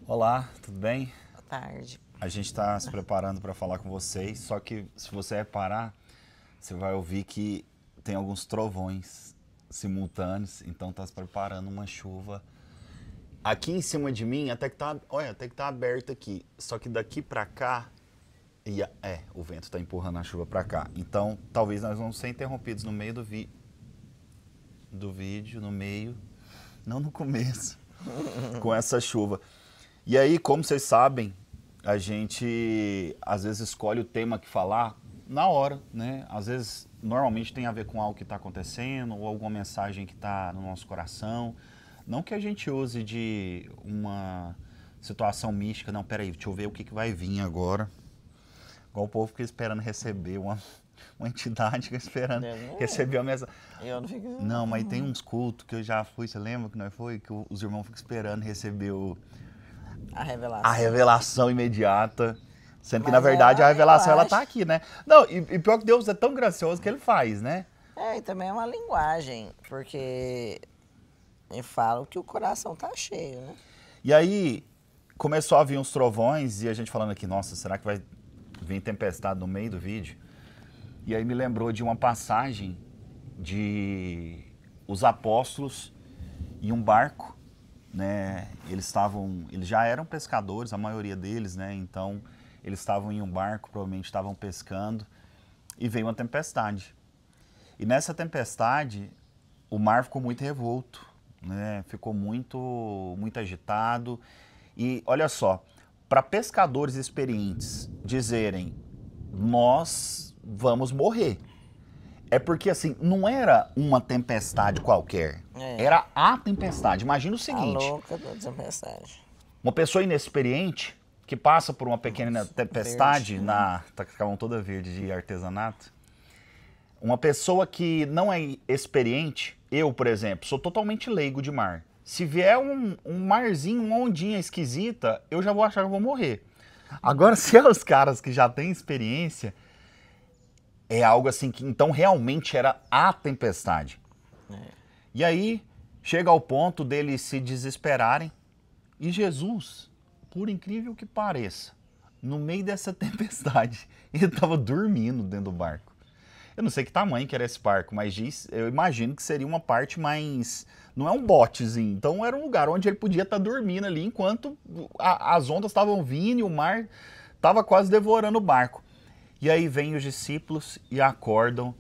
Olá, tudo bem? Boa tarde. A gente está se preparando para falar com vocês, só que se você reparar, você vai ouvir que tem alguns trovões simultâneos, então está se preparando uma chuva. Aqui em cima de mim até que tá, olha, até que tá aberto aqui, só que daqui para cá, o vento está empurrando a chuva para cá. Então, talvez nós vamos ser interrompidos no meio do vídeo, no meio, não no começo, com essa chuva. E aí, como vocês sabem, a gente às vezes escolhe o tema que falar na hora, né? Às vezes, normalmente tem a ver com algo que está acontecendo ou alguma mensagem que está no nosso coração. Não que a gente use de uma situação mística, não, peraí, deixa eu ver o que vai vir agora. Igual o povo fica esperando receber uma entidade, fica esperando receber a mensagem. Eu não fico... Não, mas tem uns cultos que eu já fui, você lembra que nós foi? Que os irmãos ficam esperando receber a revelação imediata. Sendo que, na verdade, a revelação, ela tá aqui, né? Não, e pior que Deus é tão gracioso que ele faz, né? E também é uma linguagem, porque eu falo que o coração tá cheio, né? E aí, começou a vir uns trovões e a gente falando aqui, nossa, será que vai vir tempestade no meio do vídeo? E aí me lembrou de uma passagem de os apóstolos em um barco, né? Eles já eram pescadores, a maioria deles, né? Então, eles estavam em um barco, provavelmente estavam pescando, e veio uma tempestade. E nessa tempestade, o mar ficou muito revolto, né? Ficou muito agitado. E olha só, para pescadores experientes dizerem, nós vamos morrer, é porque assim, não era uma tempestade qualquer, era a tempestade. Imagina o seguinte, a louca da tempestade. Uma pessoa inexperiente que passa por uma pequena tempestade, tá com a mão toda verde de artesanato, uma pessoa que não é experiente, eu, por exemplo, sou totalmente leigo de mar. Se vier um marzinho, uma ondinha esquisita, eu já vou achar que eu vou morrer. Agora, se é os caras que já têm experiência, é algo assim que então realmente era a tempestade. E aí, chega ao ponto deles se desesperarem e Jesus, por incrível que pareça, no meio dessa tempestade, ele estava dormindo dentro do barco. Eu não sei que tamanho que era esse barco, mas eu imagino que seria uma parte mais... Não é um botezinho, então era um lugar onde ele podia estar dormindo ali enquanto as ondas estavam vindo e o mar estava quase devorando o barco. E aí vêm os discípulos e acordam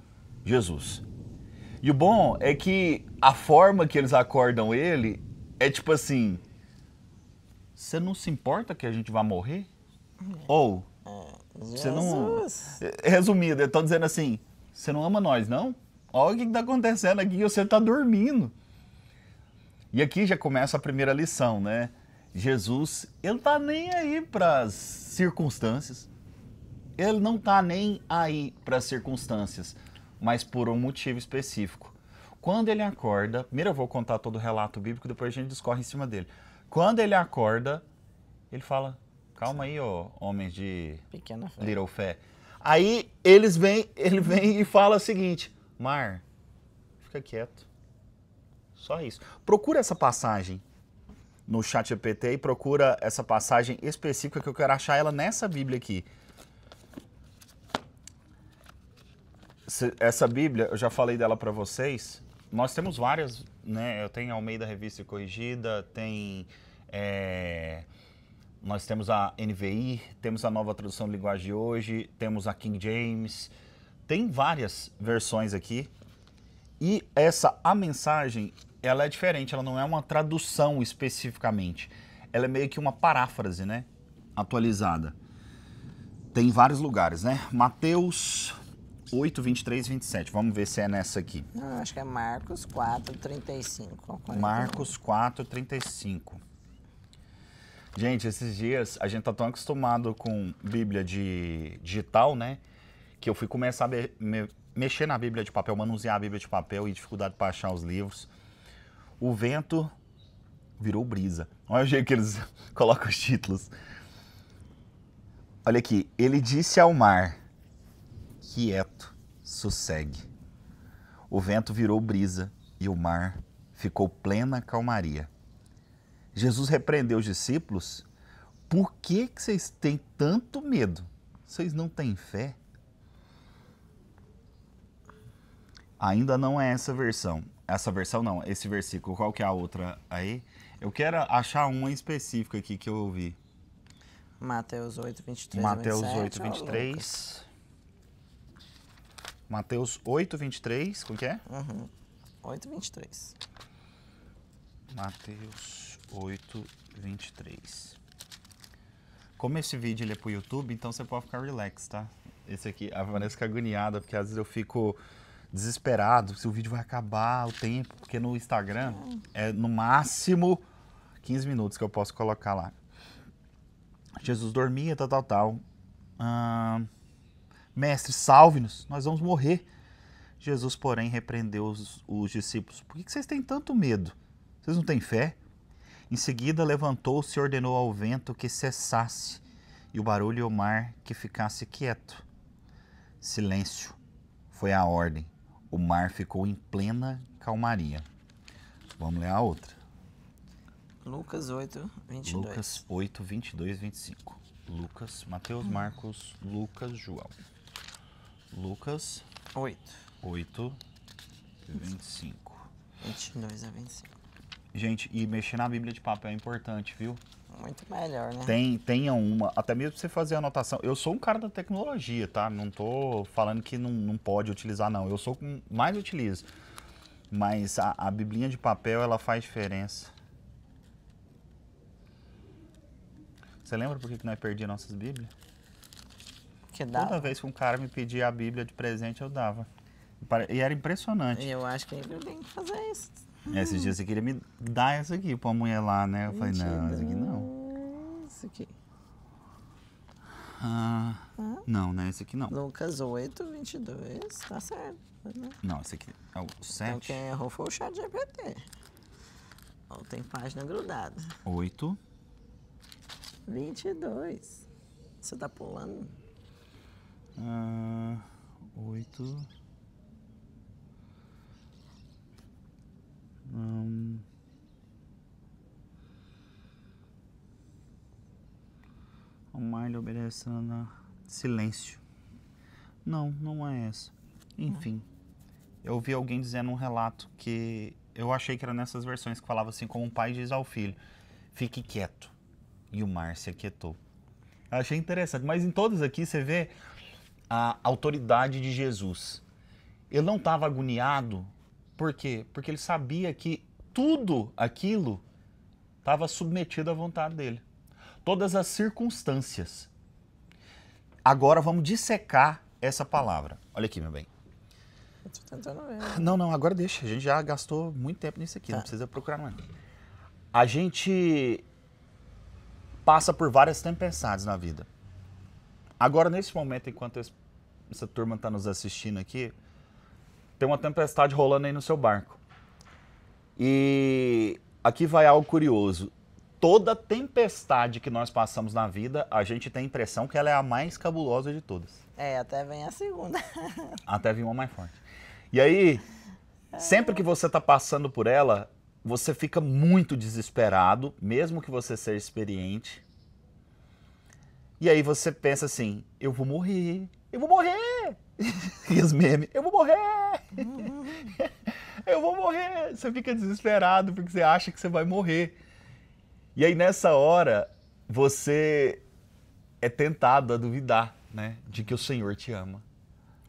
Jesus. E o bom é que a forma que eles acordam ele é tipo assim... Você não se importa que a gente vá morrer? Ou... Você não... Resumido, eu tô dizendo assim... Você não ama nós, não? Olha o que está acontecendo aqui, você está dormindo. E aqui já começa a primeira lição, né? Jesus, ele tá nem aí para as circunstâncias. Ele não tá nem aí para as circunstâncias, mas por um motivo específico. Quando ele acorda, primeiro eu vou contar todo o relato bíblico, depois a gente discorre em cima dele. Quando ele acorda, ele fala, calma aí, ó, homens de pequena fé. Little fé. Aí ele vem e fala o seguinte, mar, fica quieto. Só isso. Procura essa passagem no ChatGPT e procura essa passagem específica que eu quero achar ela nessa Bíblia aqui. Essa Bíblia, eu já falei dela para vocês. Nós temos várias, né? Eu tenho a Almeida Revista e Corrigida, nós temos a NVI, temos a Nova Tradução de Linguagem de Hoje, temos a King James, tem várias versões aqui. E a mensagem, ela é diferente, ela não é uma tradução especificamente. Ela é meio que uma paráfrase, né? Atualizada. Tem vários lugares, né? Mateus 8, 23 e 27. Vamos ver se é nessa aqui. Não, acho que é Marcos 4, 35. Marcos 4, 35. Gente, esses dias a gente tá tão acostumado com Bíblia digital, né? Que eu fui começar a mexer na Bíblia de papel, manusear a Bíblia de papel e dificuldade para achar os livros. O vento virou brisa. Olha o jeito que eles colocam os títulos. Olha aqui. Ele disse ao mar, quieto, sossegue. O vento virou brisa e o mar ficou plena calmaria. Jesus repreendeu os discípulos Por que vocês têm tanto medo? Vocês não têm fé? Ainda não é essa versão. Essa versão não, esse versículo. Qual que é a outra aí? Eu quero achar uma específica aqui que eu ouvi. Mateus 8, 23 Mateus 27, 8, 23. Mateus 8, 23. Como que é? 8, 23. Mateus 8, 23. Como esse vídeo ele é pro YouTube, então você pode ficar relax, tá? Esse aqui, a Vanessa fica agoniada, porque às vezes eu fico desesperado se o vídeo vai acabar, o tempo, porque no Instagram é no máximo 15 minutos que eu posso colocar lá. Jesus dormia, tal. Mestre, salve-nos, nós vamos morrer. Jesus, porém, repreendeu os discípulos. Por que vocês têm tanto medo? Vocês não têm fé? Em seguida, levantou-se e ordenou ao vento que cessasse, e o barulho e o mar que ficasse quieto. Silêncio foi a ordem. O mar ficou em plena calmaria. Vamos ler a outra. Lucas 8, 22. Lucas 8, 22, 25. Lucas, Mateus, Marcos, Lucas, João. Lucas 8. 8, 25. 22 a 25. Gente, e mexer na Bíblia de papel é importante, viu? Muito melhor, né? Tenha uma, até mesmo pra você fazer anotação. Eu sou um cara da tecnologia, tá? Não tô falando que não pode utilizar, não. Eu sou o que mais utilizo. Mas a Biblinha de papel, ela faz diferença. Você lembra por que nós perdíamos nossas Bíblias? Que dá. Toda vez que um cara me pedia a Bíblia de presente, eu dava. E era impressionante. Eu acho que ele tem que fazer isso. Esses dias você queria me dar essa aqui pra mulher lá, né? Eu falei, não, essa aqui não. Isso aqui. Não, né? Esse aqui não. Lucas 8, 22. Tá certo. Né? Não, esse aqui é o Então 7. quem errou foi o chat GPT. Ó, tem página grudada. 8. 22. Você tá pulando? 8. O mar lhe obedecendo. Silêncio. Não é essa. Enfim. Eu ouvi alguém dizendo um relato que eu achei que era nessas versões que falava assim, como um pai diz ao filho: fique quieto. E o mar se aquietou. Eu achei interessante. Mas em todas aqui você vê a autoridade de Jesus. Ele não estava agoniado. Por quê? Porque ele sabia que tudo aquilo estava submetido à vontade dele. Todas as circunstâncias. Agora vamos dissecar essa palavra. Olha aqui, meu bem. Eu tô tentando ver. Não, agora deixa. A gente já gastou muito tempo nisso aqui, não precisa procurar mais. A gente passa por várias tempestades na vida. Agora, nesse momento, enquanto essa turma está nos assistindo aqui, tem uma tempestade rolando aí no seu barco. E aqui vai algo curioso. Toda tempestade que nós passamos na vida, a gente tem a impressão que ela é a mais cabulosa de todas. Até vem a segunda. Até vir uma mais forte. E aí, sempre que você está passando por ela, você fica muito desesperado, mesmo que você seja experiente. E aí você pensa assim, eu vou morrer. E os memes, eu vou morrer. Eu vou morrer. Você fica desesperado porque você acha que você vai morrer. E aí nessa hora, você é tentado a duvidar, né, de que o Senhor te ama.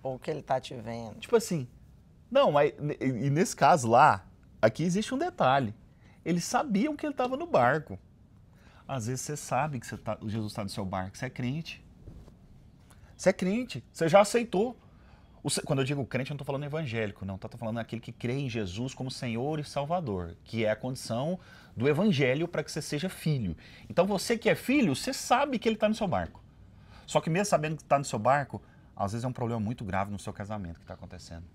Ou que ele tá te vendo. Tipo assim, não, mas e nesse caso lá, aqui existe um detalhe. Eles sabiam que ele estava no barco. Às vezes você sabe que Jesus está no seu barco, você é crente. Você é crente, você já aceitou. Quando eu digo crente, eu não estou falando evangélico, não. Estou falando aquele que crê em Jesus como Senhor e Salvador, que é a condição do evangelho para que você seja filho. Então você que é filho, você sabe que ele está no seu barco. Só que mesmo sabendo que está no seu barco, às vezes é um problema muito grave no seu casamento que está acontecendo.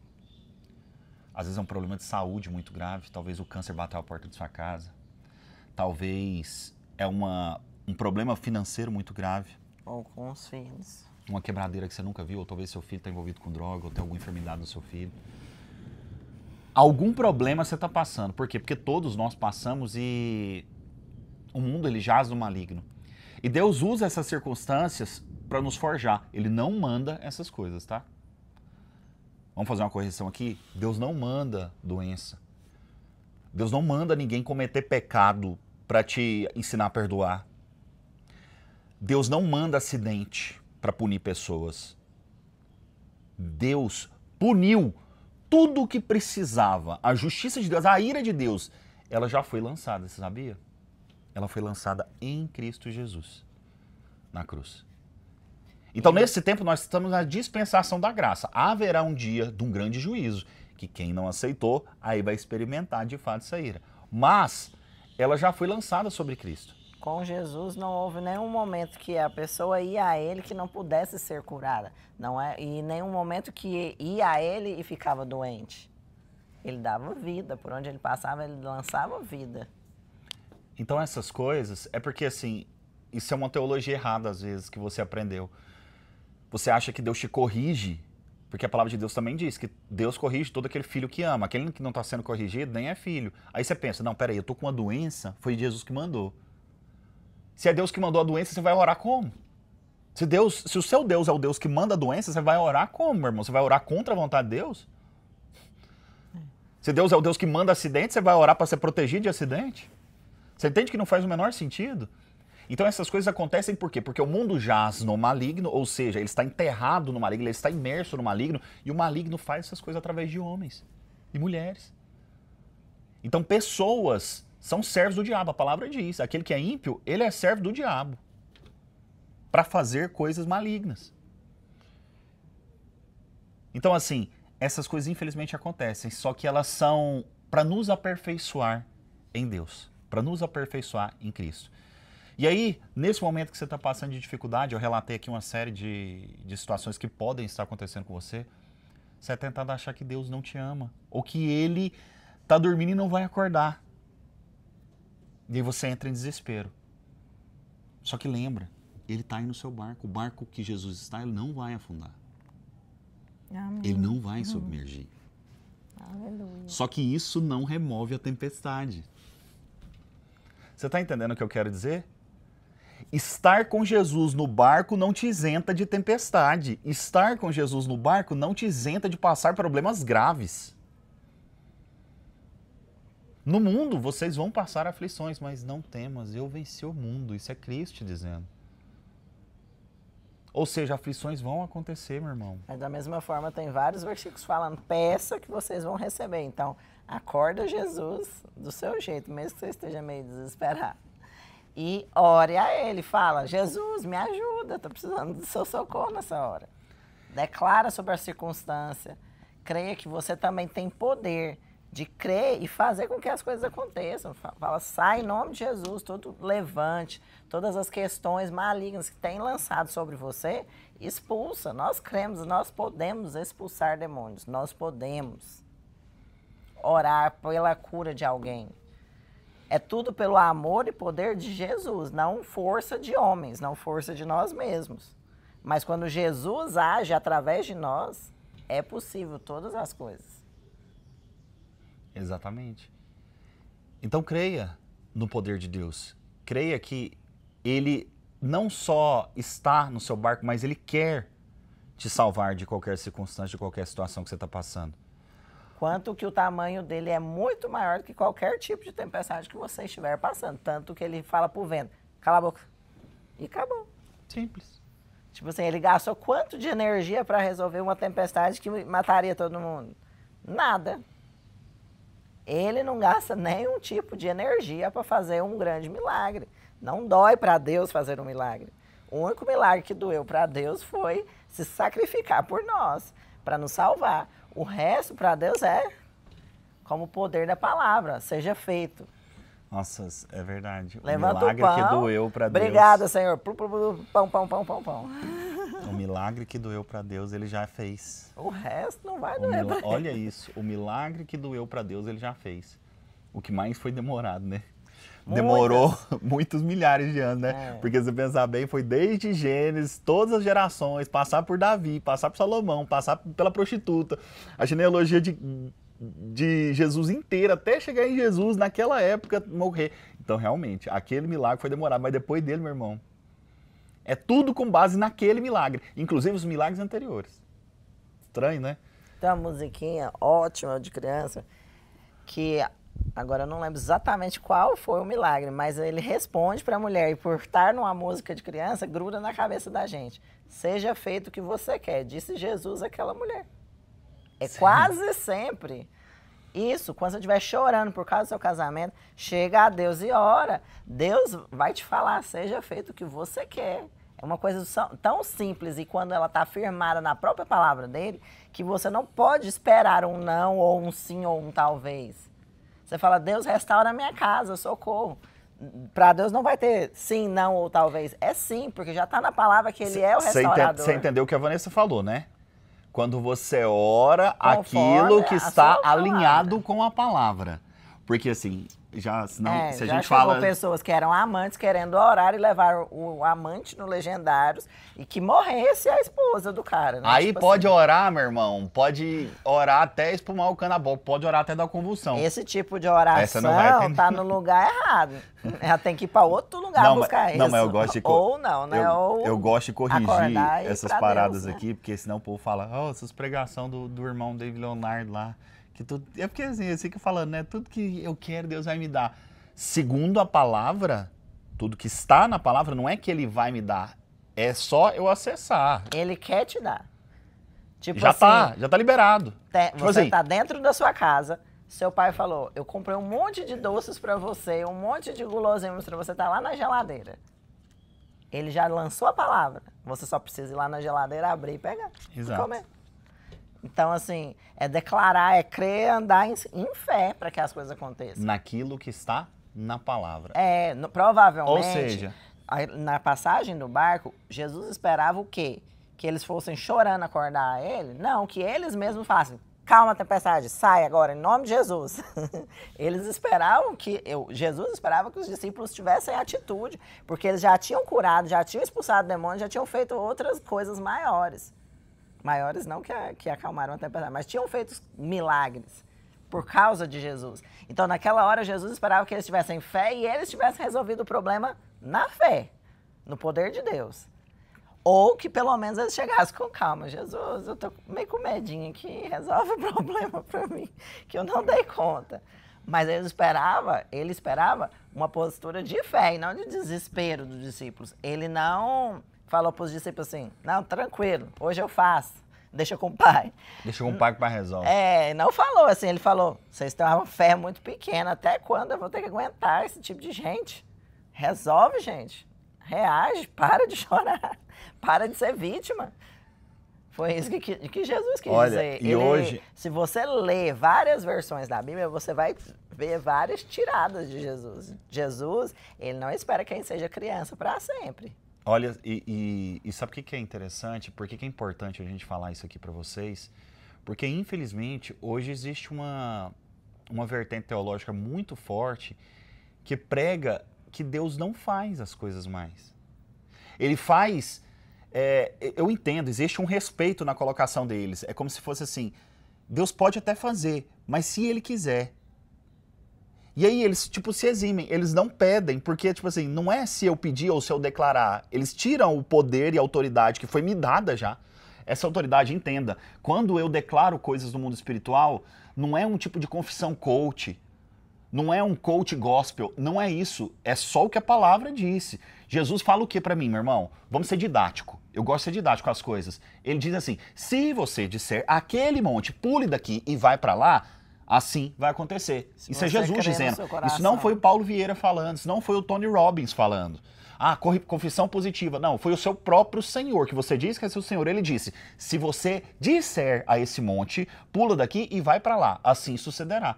Às vezes é um problema de saúde muito grave, talvez o câncer bateu a porta de sua casa. Talvez é um problema financeiro muito grave. Ou com os filhos. Uma quebradeira que você nunca viu, ou talvez seu filho está envolvido com droga, ou tem alguma enfermidade no seu filho. Algum problema você está passando. Por quê? Porque todos nós passamos e o mundo ele jaz no maligno. E Deus usa essas circunstâncias para nos forjar. Ele não manda essas coisas, tá? Vamos fazer uma correção aqui? Deus não manda doença. Deus não manda ninguém cometer pecado para te ensinar a perdoar. Deus não manda acidente para punir pessoas. Deus puniu tudo o que precisava. A justiça de Deus, a ira de Deus, ela já foi lançada, você sabia? Ela foi lançada em Cristo Jesus, na cruz. Então, nesse tempo, nós estamos na dispensação da graça. Haverá um dia de um grande juízo, que quem não aceitou, aí vai experimentar de fato essa ira. Mas, ela já foi lançada sobre Cristo. Com Jesus não houve nenhum momento que a pessoa ia a ele que não pudesse ser curada. Não é, e nenhum momento que ia a ele e ficava doente. Ele dava vida, por onde ele passava, ele lançava vida. Então, essas coisas, é porque assim, isso é uma teologia errada às vezes que você aprendeu. Você acha que Deus te corrige, porque a palavra de Deus também diz que Deus corrige todo aquele filho que ama. Aquele que não está sendo corrigido nem é filho. Aí você pensa, não, peraí, eu tô com uma doença, foi Jesus que mandou. Se é Deus que mandou a doença, você vai orar como? Se o seu Deus é o Deus que manda a doença, você vai orar como, meu irmão? Você vai orar contra a vontade de Deus? Se Deus é o Deus que manda acidente, você vai orar para ser protegido de acidente? Você entende que não faz o menor sentido? Então essas coisas acontecem por quê? Porque o mundo jaz no maligno, ou seja, ele está enterrado no maligno, ele está imerso no maligno, e o maligno faz essas coisas através de homens e mulheres. Então pessoas são servos do diabo, a palavra diz. Aquele que é ímpio, ele é servo do diabo para fazer coisas malignas. Então assim, essas coisas infelizmente acontecem, só que elas são para nos aperfeiçoar em Deus, para nos aperfeiçoar em Cristo. E aí, nesse momento que você está passando de dificuldade, eu relatei aqui uma série de situações que podem estar acontecendo com você, você é tentado achar que Deus não te ama, ou que Ele está dormindo e não vai acordar. E aí você entra em desespero. Só que lembra, Ele está aí no seu barco, o barco que Jesus está, Ele não vai afundar. Amém. Ele não vai submergir. Aleluia. Só que isso não remove a tempestade. Você está entendendo o que eu quero dizer? Estar com Jesus no barco não te isenta de tempestade. Estar com Jesus no barco não te isenta de passar problemas graves. No mundo vocês vão passar aflições, mas não temas, eu venci o mundo. Isso é Cristo te dizendo. Ou seja, aflições vão acontecer, meu irmão. Mas da mesma forma tem vários versículos falando, peça que vocês vão receber. Então, acorda Jesus do seu jeito, mesmo que você esteja meio desesperado. E ore a Ele, fala, Jesus, me ajuda, estou precisando do seu socorro nessa hora. Declara sobre a circunstância, creia que você também tem poder de crer e fazer com que as coisas aconteçam. Fala, sai em nome de Jesus, todo levante, todas as questões malignas que tem lançado sobre você, expulsa. Nós cremos, nós podemos expulsar demônios, nós podemos orar pela cura de alguém. É tudo pelo amor e poder de Jesus, não força de homens, não força de nós mesmos. Mas quando Jesus age através de nós, é possível todas as coisas. Exatamente. Então creia no poder de Deus. Creia que Ele não só está no seu barco, mas Ele quer te salvar de qualquer circunstância, de qualquer situação que você está passando. Quanto que o tamanho dele é muito maior do que qualquer tipo de tempestade que você estiver passando. Tanto que ele fala pro vento, cala a boca. E acabou. Simples. Tipo assim, ele gastou quanto de energia para resolver uma tempestade que mataria todo mundo? Nada. Ele não gasta nenhum tipo de energia para fazer um grande milagre. Não dói para Deus fazer um milagre. O único milagre que doeu para Deus foi se sacrificar por nós, para nos salvar. O resto para Deus é como o poder da palavra, seja feito. Nossa, é verdade. Levanta o milagre o pão, que doeu para Deus. Obrigada, Senhor. Pão, pão, pão, pão, pão. O milagre que doeu para Deus, Ele já fez. O resto não vai doer pra Ele. Olha isso, o milagre que doeu para Deus, Ele já fez. O que mais foi demorado, né? Demorou muitos milhares de anos, né? É. Porque se você pensar bem, foi desde Gênesis, todas as gerações, passar por Davi, passar por Salomão, passar pela prostituta, a genealogia de Jesus inteira, até chegar em Jesus, naquela época, morrer. Então, realmente, aquele milagre foi demorado, mas depois dele, meu irmão, É tudo com base naquele milagre, inclusive os milagres anteriores. Estranho, né? Tem uma musiquinha ótima de criança, que agora eu não lembro exatamente qual foi o milagre, mas ele responde para a mulher, e por estar numa música de criança, gruda na cabeça da gente. Seja feito o que você quer, disse Jesus àquela mulher. É Sim. Quase sempre isso. Quando você estiver chorando por causa do seu casamento, chega a Deus e ora. Deus vai te falar, seja feito o que você quer. É uma coisa tão simples, e quando ela está afirmada na própria palavra dele, que você não pode esperar um não, ou um sim, ou um talvez. Você fala, Deus, restaura a minha casa, socorro. Para Deus não vai ter sim, não ou talvez. É sim, porque já está na palavra que ele é o restaurador. Você entendeu o que a Vanessa falou, né? Quando você ora Conforme aquilo que está sua alinhado palavra. com a palavra. Porque assim, já, senão, se a já gente chegou fala... pessoas que eram amantes querendo orar e levar o amante no Legendários e que morresse a esposa do cara. Né? Aí Tipo pode assim, orar, meu irmão, pode orar até espumar o cano a boca, pode orar até dar convulsão. esse tipo de Essa oração não vai atender. tá no lugar errado. Ela tem que ir para outro lugar buscar isso. Não, mas eu gosto de... Ou não, né? Eu gosto de corrigir acordar e ir essas pra paradas Deus, né? aqui, porque senão o povo fala, essas pregação do irmão David Leonardo lá, que tudo... É porque assim, eu fico falando, né? Tudo que eu quero, Deus vai me dar. Segundo a palavra, tudo que está na palavra, não é que ele vai me dar, é só eu acessar. Ele quer te dar. Tipo Já assim, tá liberado. Tipo você assim, tá dentro da sua casa, seu pai falou, eu comprei um monte de doces pra você, um monte de guloseimas pra você, tá lá na geladeira. Ele já lançou a palavra. Você só precisa ir lá na geladeira, abrir e pegar. Exato. E comer. Então, assim, é declarar, é crer, andar em fé para que as coisas aconteçam. naquilo que está na palavra. Provavelmente, Ou seja, na passagem do barco, Jesus esperava o quê? Que eles fossem chorando acordar ele? Não, que eles mesmos falassem, calma, tempestade, sai agora, em nome de Jesus. Eles esperavam Jesus esperava que os discípulos tivessem atitude, porque eles já tinham curado, já tinham expulsado demônios, já tinham feito outras coisas maiores. Maiores não que acalmaram a tempestade, mas tinham feito milagres por causa de Jesus. Então, naquela hora, Jesus esperava que eles tivessem fé e eles tivessem resolvido o problema na fé, no poder de Deus. Ou que pelo menos eles chegassem com calma. Jesus, eu tô meio com medinho aqui, resolve o problema para mim, que eu não dei conta. Mas ele esperava uma postura de fé e não de desespero dos discípulos. Ele não falou para os discípulos assim, não, tranquilo, hoje eu faço, deixa com o pai. deixa com o pai que o pai resolve. Não falou assim, ele falou, vocês têm uma fé muito pequena, até quando eu vou ter que aguentar esse tipo de gente? Resolve, gente. Reage, para de chorar, para de ser vítima. Foi isso que Jesus quis dizer. Hoje... Se você ler várias versões da Bíblia, você vai ver várias tiradas de Jesus. Jesus, ele não espera quem seja criança para sempre. Olha, e sabe o que é interessante? Por que é importante a gente falar isso aqui para vocês? Porque, infelizmente, hoje existe uma vertente teológica muito forte que prega que Deus não faz as coisas mais. Ele faz... eu entendo, existe um respeito na colocação deles. É como se fosse assim, Deus pode até fazer, mas se Ele quiser. E aí eles, tipo, se eximem, eles não pedem, porque, tipo assim, não é se eu pedir ou se eu declarar. Eles tiram o poder e a autoridade que foi me dada já. Essa autoridade, entenda, quando eu declaro coisas no mundo espiritual, não é um tipo de confissão coach, não é um coach gospel, não é isso, é só o que a palavra disse. Jesus fala o que pra mim, meu irmão? Vamos ser didático. Eu gosto de ser didático com as coisas. Ele diz assim, se você disser aquele monte, pule daqui e vai pra lá, assim vai acontecer. Isso é Jesus dizendo. Isso não foi o Paulo Vieira falando, isso não foi o Tony Robbins falando. Confissão positiva. Não, foi o seu próprio Senhor, que você diz que é seu Senhor. Ele disse, se você disser a esse monte, pula daqui e vai pra lá, assim sucederá.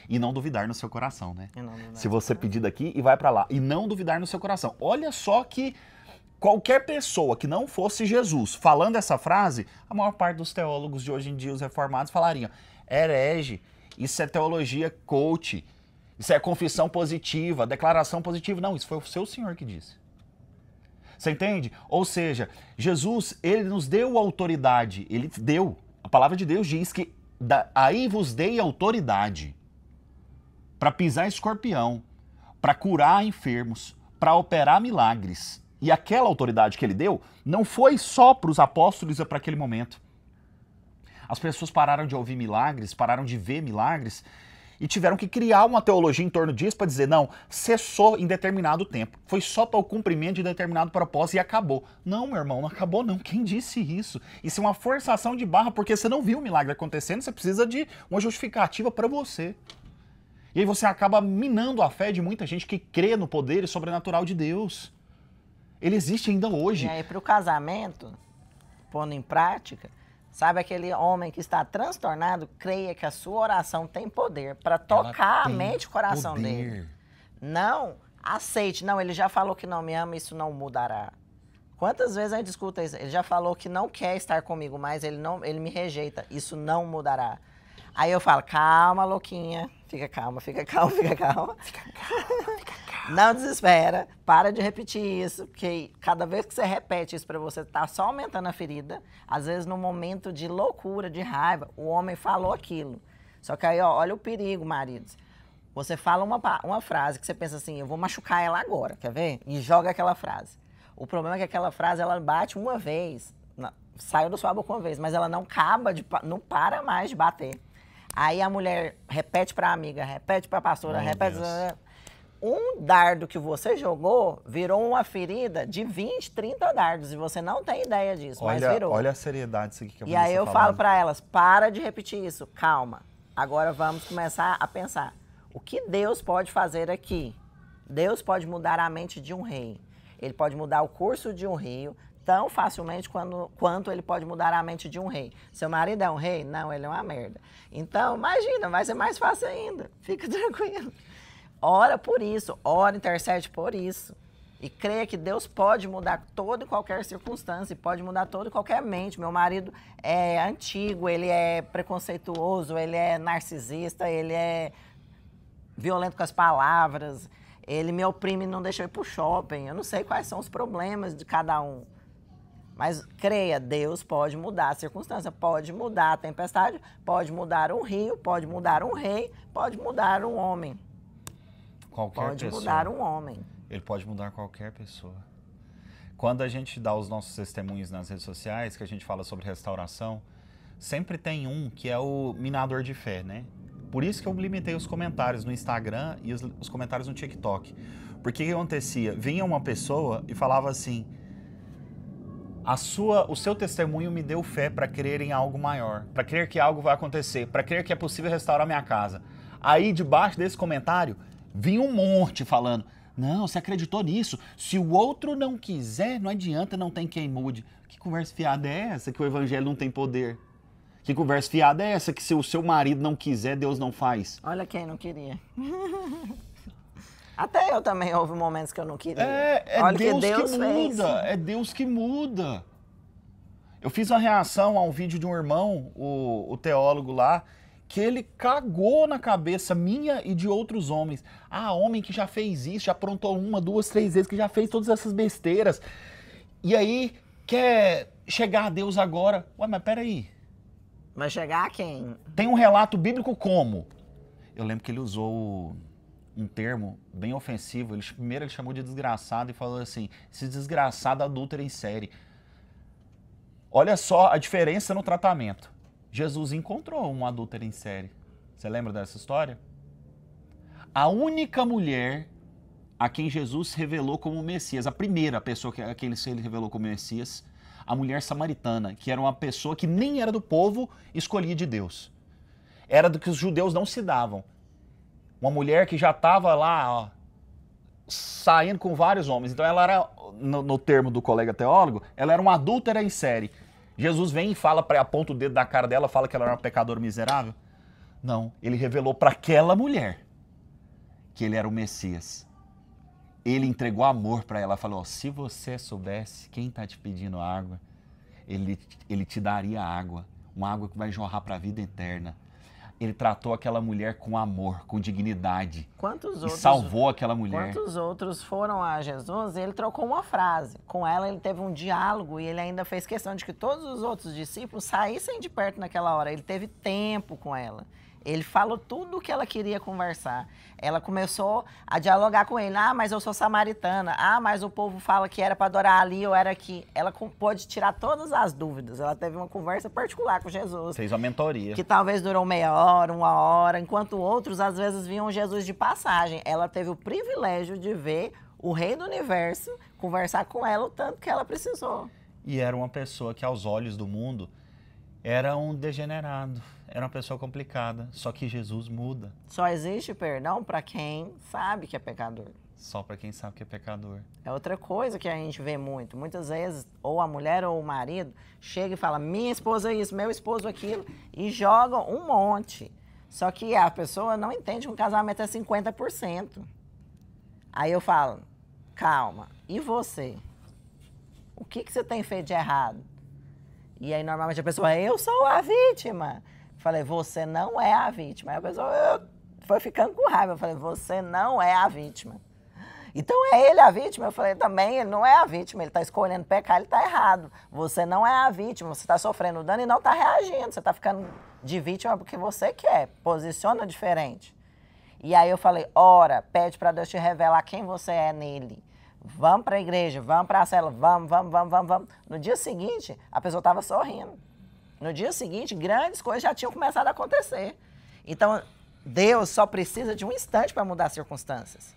E não duvidar no seu coração, né? Se você pedir daqui e vai pra lá. E não duvidar no seu coração. Olha só que qualquer pessoa que não fosse Jesus falando essa frase, a maior parte dos teólogos de hoje em dia, os reformados, falariam, herege, isso é teologia coach, isso é confissão positiva, declaração positiva. Não, isso foi o seu Senhor que disse. Você entende? Ou seja, Jesus, ele nos deu autoridade, ele deu. A palavra de Deus diz que aí vos dei autoridade para pisar escorpião, para curar enfermos, para operar milagres. E aquela autoridade que ele deu não foi só para os apóstolos e para aquele momento. As pessoas pararam de ouvir milagres, pararam de ver milagres e tiveram que criar uma teologia em torno disso para dizer, não, cessou em determinado tempo. Foi só para o cumprimento de determinado propósito e acabou. Não, meu irmão, não acabou não. Quem disse isso? Isso é uma forçação de barra porque você não viu o milagre acontecendo, você precisa de uma justificativa para você. E aí você acaba minando a fé de muita gente que crê no poder sobrenatural de Deus. Ele existe ainda hoje. E aí, para o casamento, pondo em prática, sabe aquele homem que está transtornado, creia que a sua oração tem poder para tocar a mente e o coração dele. Não aceite. Não, ele já falou que não me ama, isso não mudará. Quantas vezes a gente escuta isso? Ele já falou que não quer estar comigo mais, ele me rejeita, isso não mudará. Aí eu falo, calma, louquinha, fica calma, fica calma, fica calma. Fica calma, fica calma. Não desespera, para de repetir isso, porque cada vez que você repete isso pra você, tá só aumentando a ferida. Às vezes, no momento de loucura, de raiva, o homem falou aquilo. Só que aí, ó, olha o perigo, maridos. Você fala uma frase que você pensa assim, eu vou machucar ela agora, quer ver? E joga aquela frase. O problema é que aquela frase, ela bate uma vez, saiu da sua boca uma vez, mas ela não não para mais de bater. Aí a mulher repete para a amiga, repete para a pastora, repete. Um dardo que você jogou virou uma ferida de 20, 30 dardos. E você não tem ideia disso, mas virou. Olha a seriedade disso aqui que a E aí eu falo para elas, para de repetir isso, calma. Agora vamos começar a pensar. O que Deus pode fazer aqui? Deus pode mudar a mente de um rei. Ele pode mudar o curso de um rio tão facilmente quanto ele pode mudar a mente de um rei. Seu marido é um rei? Não, ele é uma merda. Então, imagina, vai ser mais fácil ainda. Fica tranquilo. Ora por isso, ora, intercede por isso. E creia que Deus pode mudar toda e qualquer circunstância, pode mudar toda e qualquer mente. Meu marido é antigo, ele é preconceituoso, ele é narcisista, ele é violento com as palavras, ele me oprime e não deixa eu ir pro shopping. Eu não sei quais são os problemas de cada um. Mas creia, Deus pode mudar a circunstância, pode mudar a tempestade, pode mudar um rio, pode mudar um rei, pode mudar um homem. Pode mudar um homem. Ele pode mudar qualquer pessoa. Quando a gente dá os nossos testemunhos nas redes sociais, que a gente fala sobre restauração, sempre tem um que é o minador de fé, né? Por isso que eu limitei os comentários no Instagram e os comentários no TikTok. Porque o que acontecia? Vinha uma pessoa e falava assim, o seu testemunho me deu fé para crer em algo maior, para crer que algo vai acontecer, para crer que é possível restaurar minha casa. Aí, debaixo desse comentário, vinha um monte falando, não, você acreditou nisso, se o outro não quiser, não adianta, não tem quem mude. Que conversa fiada é essa que o evangelho não tem poder? Que conversa fiada é essa que se o seu marido não quiser, Deus não faz? Olha quem não queria. Até eu também houve momentos que eu não queria. Olha Deus que muda, é Deus que muda. Eu fiz uma reação a um vídeo de um irmão, o teólogo lá, que ele cagou na cabeça minha e de outros homens. Ah, homem que já fez isso, já aprontou 1, 2, 3 vezes, que já fez todas essas besteiras. E aí, quer chegar a Deus agora. Ué, mas peraí. Vai chegar a quem? Tem um relato bíblico como? Eu lembro que ele usou um termo bem ofensivo. Primeiro ele chamou de desgraçado e falou assim, esse desgraçado adúltero em série. Olha só a diferença no tratamento. Jesus encontrou um adúltero em série. Você lembra dessa história? A única mulher a quem Jesus revelou como Messias, a primeira pessoa a quem ele revelou como Messias, a mulher samaritana, que era uma pessoa que nem era do povo escolhida de Deus. Era do que os judeus não se davam. Uma mulher que já estava lá, ó, saindo com vários homens. Então ela era, no termo do colega teólogo, ela era uma adúltera em série. Jesus vem e fala, aponta o dedo da cara dela, fala que ela era uma pecadora miserável. Não, ele revelou para aquela mulher que ele era o Messias. Ele entregou amor para ela, falou, se você soubesse quem está te pedindo água, ele te daria água, uma água que vai jorrar para a vida eterna. Ele tratou aquela mulher com amor, com dignidade. E salvou aquela mulher. Quantos outros foram a Jesus e ele trocou uma frase. Com ela ele teve um diálogo e ele ainda fez questão de que todos os outros discípulos saíssem de perto naquela hora. Ele teve tempo com ela. Ele falou tudo o que ela queria conversar. Ela começou a dialogar com ele. Ah, mas eu sou samaritana. Ah, mas o povo fala que era para adorar ali ou era aqui. Ela pôde tirar todas as dúvidas. Ela teve uma conversa particular com Jesus. Fez uma mentoria. Que talvez durou meia hora, uma hora, enquanto outros às vezes viam Jesus de passagem. Ela teve o privilégio de ver o Rei do Universo conversar com ela o tanto que ela precisou. E era uma pessoa que, aos olhos do mundo, era um degenerado. Era uma pessoa complicada. Só que Jesus muda. Só existe perdão para quem sabe que é pecador. Só para quem sabe que é pecador. É outra coisa que a gente vê muito. Muitas vezes, ou a mulher ou o marido chega e fala, minha esposa isso, meu esposo aquilo, e jogam um monte. Só que a pessoa não entende que um casamento é 50%. Aí eu falo, calma, e você? O que você tem feito de errado? E aí, normalmente, a pessoa, eu sou a vítima. Falei, você não é a vítima. Aí a pessoa foi ficando com raiva. Eu falei, você não é a vítima. Então, é ele a vítima? Eu falei, também, ele não é a vítima. Ele está escolhendo pecar, ele está errado. Você não é a vítima. Você está sofrendo dano e não está reagindo. Você está ficando de vítima porque você quer. Posiciona diferente. E aí eu falei, ora, pede para Deus te revelar quem você é nele. Vamos para a igreja, vamos para a célula, vamos. No dia seguinte, a pessoa estava sorrindo. No dia seguinte, grandes coisas já tinham começado a acontecer. Então, Deus só precisa de um instante para mudar as circunstâncias.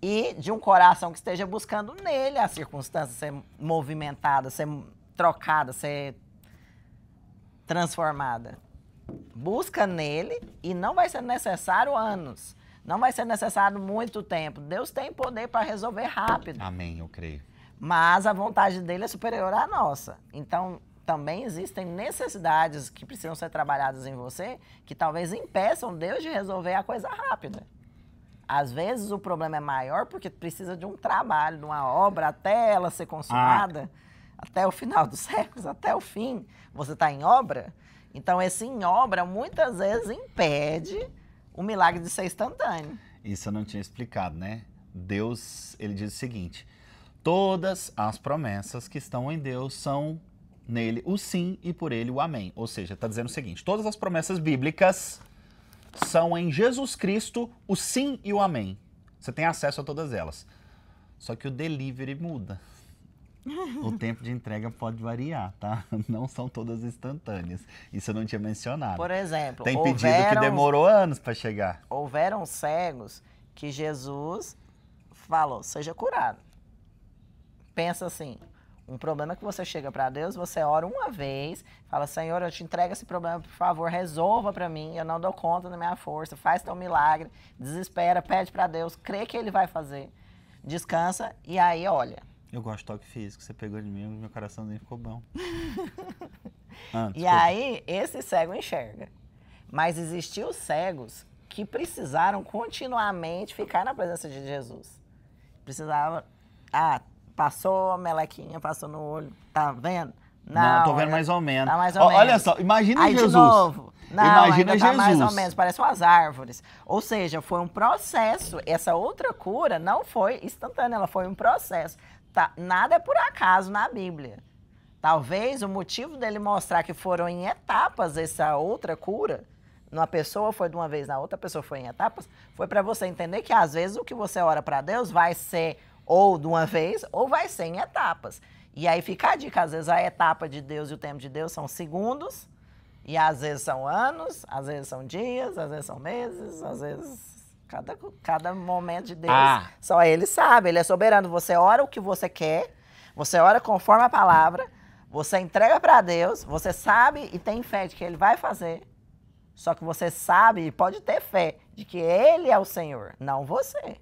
E de um coração que esteja buscando nele a circunstância ser movimentada, ser trocada, ser transformada. Busca nele e não vai ser necessário anos. Não vai ser necessário muito tempo. Deus tem poder para resolver rápido. Amém, eu creio. Mas a vontade dele é superior à nossa. Então, também existem necessidades que precisam ser trabalhadas em você que talvez impeçam Deus de resolver a coisa rápida. Às vezes o problema é maior porque precisa de um trabalho, de uma obra até ela ser consumada, até o final dos séculos, até o fim. Você está em obra? Então, esse em obra muitas vezes impede o milagre de ser instantâneo. Isso eu não tinha explicado, né? Deus, ele diz o seguinte, todas as promessas que estão em Deus são nele o sim e por ele o amém. Ou seja, está dizendo o seguinte, todas as promessas bíblicas são em Jesus Cristo o sim e o amém. Você tem acesso a todas elas. Só que o delivery muda. O tempo de entrega pode variar, tá? Não são todas instantâneas. Isso eu não tinha mencionado. Por exemplo, tem pedido que demorou anos para chegar. Houveram cegos que Jesus falou, seja curado. Pensa assim, um problema que você chega para Deus, você ora uma vez, fala, Senhor, eu te entrego esse problema, por favor, resolva para mim, eu não dou conta da minha força, faz teu milagre, desespera, pede para Deus, crê que Ele vai fazer, descansa e aí olha. Eu gosto de toque físico, você pegou de mim, meu coraçãozinho ficou bom. E aí, esse cego enxerga. Mas existiu cegos que precisaram continuamente ficar na presença de Jesus. Precisava, passou a melequinha, passou no olho, tá vendo? Não, tô vendo mais ou menos. Tá mais ou menos. Olha só, imagina aí, Jesus. De novo. Não, imagina ainda Jesus. Tá mais ou menos, parece umas árvores. Ou seja, foi um processo. Essa outra cura não foi instantânea, ela foi um processo. Tá, nada é por acaso na Bíblia. Talvez o motivo dele mostrar que foram em etapas essa outra cura, numa pessoa foi de uma vez, na outra pessoa foi em etapas, foi para você entender que às vezes o que você ora para Deus vai ser ou de uma vez ou vai ser em etapas. E aí fica a dica, às vezes a etapa de Deus e o tempo de Deus são segundos, e às vezes são anos, às vezes são dias, às vezes são meses, às vezes... Cada momento de Deus, só Ele sabe, Ele é soberano. Você ora o que você quer, você ora conforme a palavra, você entrega para Deus, você sabe e tem fé de que Ele vai fazer, só que você sabe e pode ter fé de que Ele é o Senhor, não você.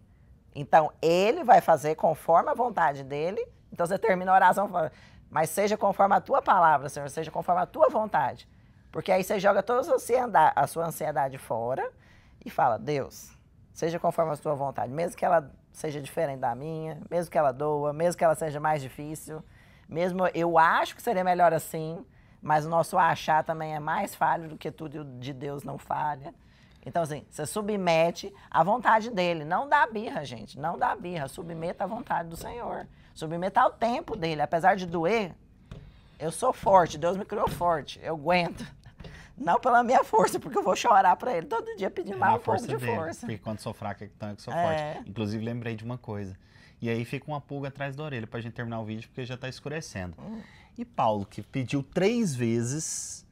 Então, Ele vai fazer conforme a vontade dEle, então você termina a oração falando, mas seja conforme a Tua palavra, Senhor, seja conforme a Tua vontade. Porque aí você joga toda a sua ansiedade fora e fala, Deus... Seja conforme a sua vontade, mesmo que ela seja diferente da minha, mesmo que ela doa, mesmo que ela seja mais difícil, mesmo eu acho que seria melhor assim, mas o nosso achar também é mais falho do que tudo de Deus não falha. Então, assim, você submete à vontade dele, não dá birra, gente, não dá birra, submeta à vontade do Senhor, submeta ao tempo dele, apesar de doer, eu sou forte, Deus me criou forte, eu aguento. Não pela minha força, porque eu vou chorar para ele todo dia pedindo mais um pouco de dele, força. Porque quando sou fraco é que sou forte. Inclusive, lembrei de uma coisa. E aí fica uma pulga atrás da orelha pra gente terminar o vídeo, porque já tá escurecendo. E Paulo, que pediu 3 vezes,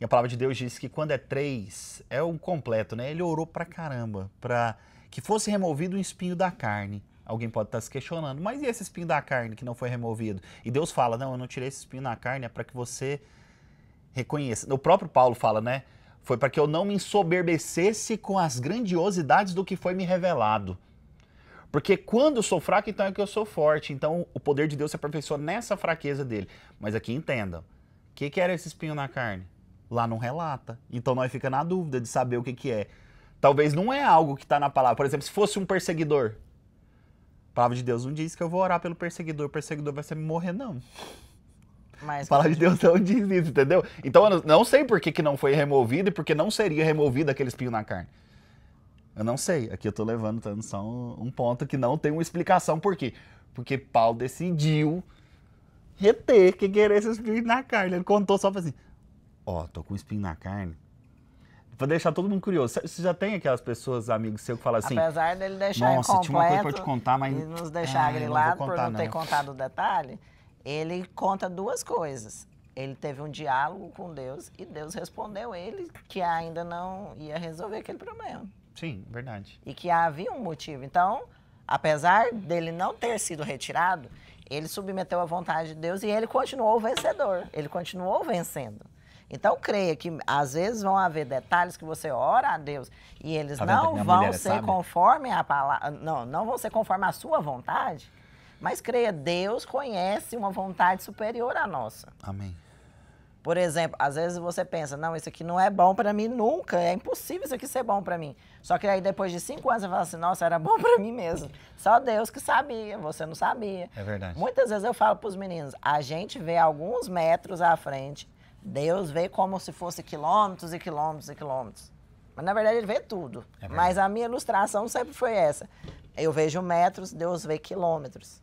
e a palavra de Deus diz que quando é 3, é um completo, né? Ele orou pra caramba, pra que fosse removido o espinho da carne. Alguém pode estar se questionando, mas e esse espinho da carne que não foi removido? E Deus fala, não, eu não tirei esse espinho da carne, é para que você reconheça. O próprio Paulo fala, né? Foi para que eu não me ensoberbecesse com as grandiosidades do que foi me revelado. Porque quando eu sou fraco, então é que eu sou forte. Então o poder de Deus se aperfeiçoa nessa fraqueza dele. Mas aqui entendam, o que era esse espinho na carne? Lá não relata. Então nós fica na dúvida de saber o que é. Talvez não é algo que está na palavra. Por exemplo, se fosse um perseguidor, a palavra de Deus não diz que eu vou orar pelo perseguidor, o perseguidor vai ser me morrer, não. Mas a palavra de Deus não diz isso, entendeu? Então eu não sei por que não foi removido e por que não seria removido aquele espinho na carne. Eu não sei. Aqui eu tô levando só um ponto que não tem uma explicação por quê. Porque Paulo decidiu reter que era esse espinho na carne. Ele contou só assim, ó, tô com um espinho na carne. Pra deixar todo mundo curioso. Você já tem aquelas pessoas, amigos seus, que falam assim... Apesar dele deixar nossa, tinha uma coisa pra te contar, mas... e nos deixar grilado por não ter não. contado o detalhe, ele conta 2 coisas. Ele teve um diálogo com Deus e Deus respondeu ele que ainda não ia resolver aquele problema. Sim, verdade. E que havia um motivo. Então, apesar dele não ter sido retirado, ele submeteu à vontade de Deus e ele continuou vencedor. Ele continuou vencendo. Então, creia que às vezes vão haver detalhes que você ora a Deus e eles não vão ser conforme a palavra, não vão ser conforme a sua vontade, mas creia, Deus conhece uma vontade superior à nossa. Amém. Por exemplo, às vezes você pensa, não, isso aqui não é bom para mim nunca, é impossível isso aqui ser bom para mim. Só que aí depois de 5 anos você fala assim, nossa, era bom para mim mesmo. Só Deus que sabia, você não sabia. É verdade. Muitas vezes eu falo para os meninos, a gente vê alguns metros à frente, Deus vê como se fosse quilômetros e quilômetros e quilômetros. Mas na verdade ele vê tudo. Mas a minha ilustração sempre foi essa. Eu vejo metros, Deus vê quilômetros.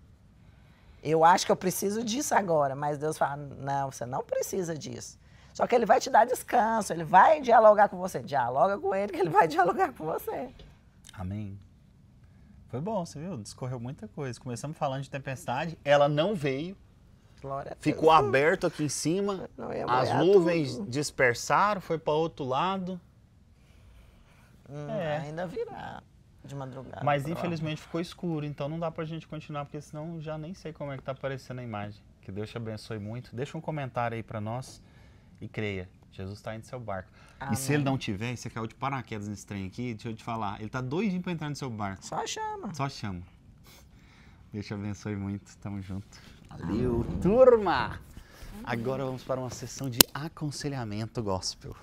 Eu acho que eu preciso disso agora, mas Deus fala, não, você não precisa disso. Só que ele vai te dar descanso, ele vai dialogar com você. Dialoga com ele que ele vai dialogar com você. Amém. Foi bom, você viu? Discorreu muita coisa. Começamos falando de tempestade, ela não veio. Glória a Deus. Ficou aberto aqui em cima, as nuvens dispersaram, foi para outro lado. Ainda virá de madrugada. Mas infelizmente ficou escuro, então não dá pra gente continuar, porque senão já nem sei como é que tá aparecendo a imagem. Que Deus te abençoe muito. Deixa um comentário aí pra nós e creia, Jesus tá indo no seu barco. Amém. E se ele não tiver, você caiu de paraquedas nesse trem aqui, deixa eu te falar, ele tá doidinho pra entrar no seu barco. Só chama. Só chama. Deus te abençoe muito, tamo junto. Valeu, turma! Agora vamos para uma sessão de aconselhamento gospel.